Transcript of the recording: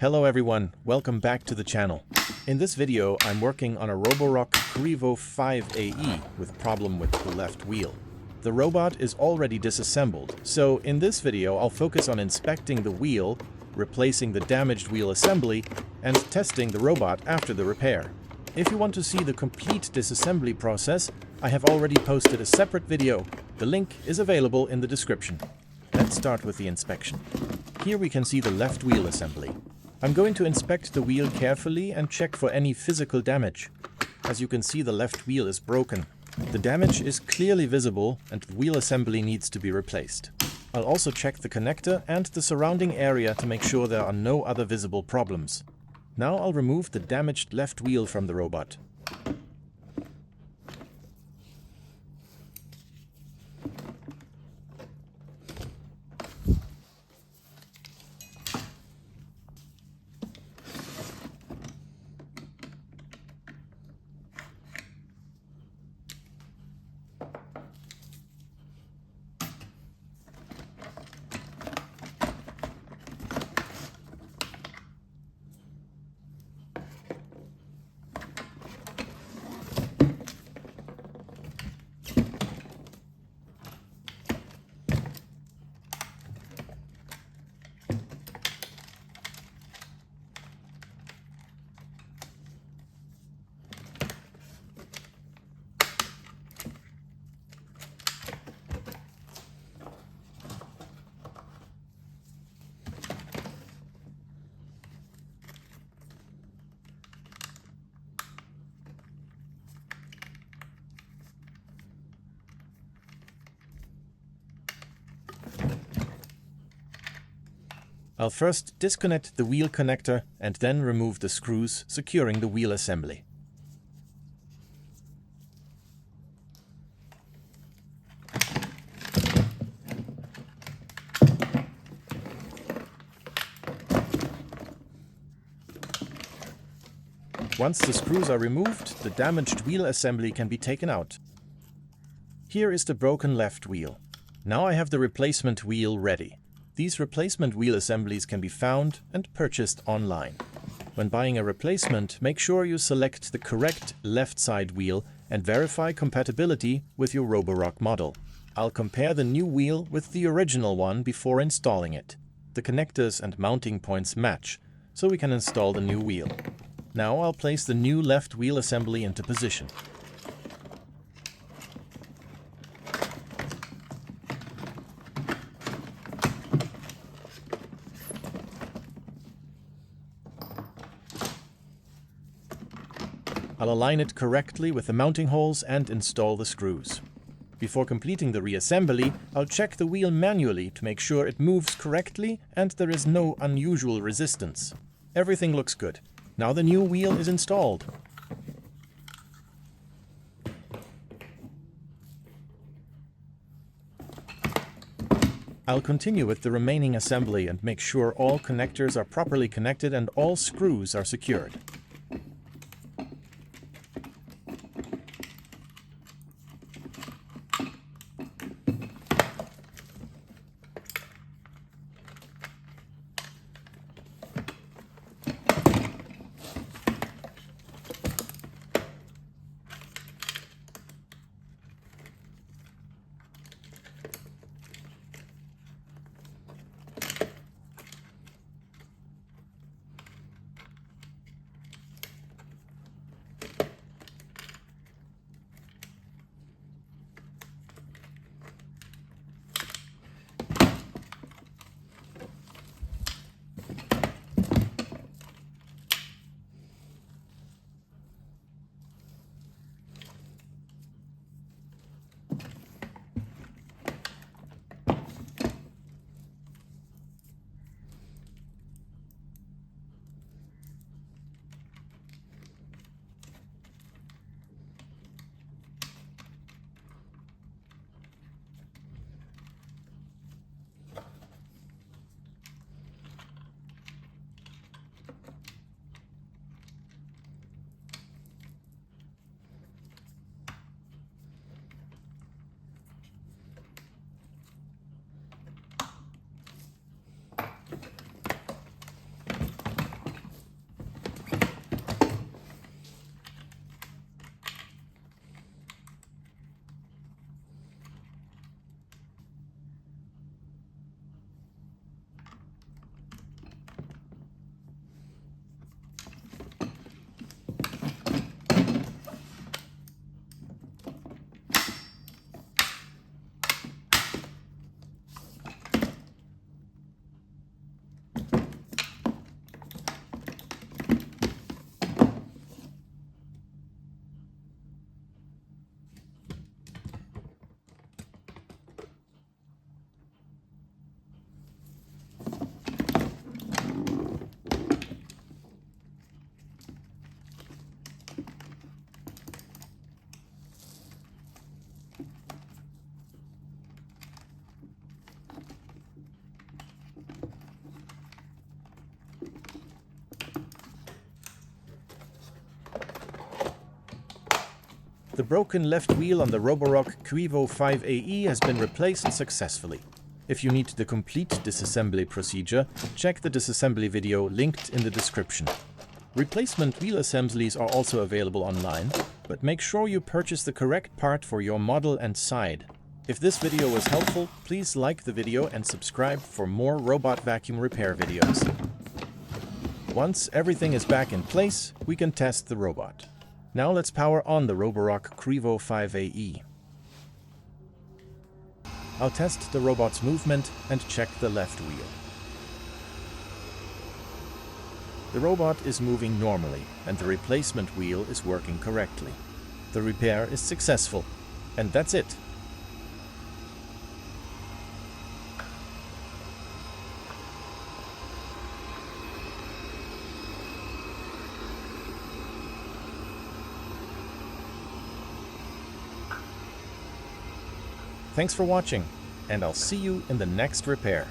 Hello everyone, welcome back to the channel. In this video, I'm working on a Roborock Qrevo 5AE with problem with the left wheel. The robot is already disassembled, so in this video I'll focus on inspecting the wheel, replacing the damaged wheel assembly, and testing the robot after the repair. If you want to see the complete disassembly process, I have already posted a separate video. The link is available in the description. Let's start with the inspection. Here we can see the left wheel assembly. I'm going to inspect the wheel carefully and check for any physical damage. As you can see, the left wheel is broken. The damage is clearly visible and the wheel assembly needs to be replaced. I'll also check the connector and the surrounding area to make sure there are no other visible problems. Now I'll remove the damaged left wheel from the robot. I'll first disconnect the wheel connector and then remove the screws securing the wheel assembly. Once the screws are removed, the damaged wheel assembly can be taken out. Here is the broken left wheel. Now I have the replacement wheel ready. These replacement wheel assemblies can be found and purchased online. When buying a replacement, make sure you select the correct left side wheel and verify compatibility with your Roborock model. I'll compare the new wheel with the original one before installing it. The connectors and mounting points match, so we can install the new wheel. Now I'll place the new left wheel assembly into position. I'll align it correctly with the mounting holes and install the screws. Before completing the reassembly, I'll check the wheel manually to make sure it moves correctly and there is no unusual resistance. Everything looks good. Now the new wheel is installed. I'll continue with the remaining assembly and make sure all connectors are properly connected and all screws are secured. The broken left wheel on the Roborock Qrevo 5AE has been replaced successfully. If you need the complete disassembly procedure, check the disassembly video linked in the description. Replacement wheel assemblies are also available online, but make sure you purchase the correct part for your model and side. If this video was helpful, please like the video and subscribe for more robot vacuum repair videos. Once everything is back in place, we can test the robot. Now let's power on the Roborock Qrevo 5AE. I'll test the robot's movement and check the left wheel. The robot is moving normally and the replacement wheel is working correctly. The repair is successful, and that's it. Thanks for watching, and I'll see you in the next repair.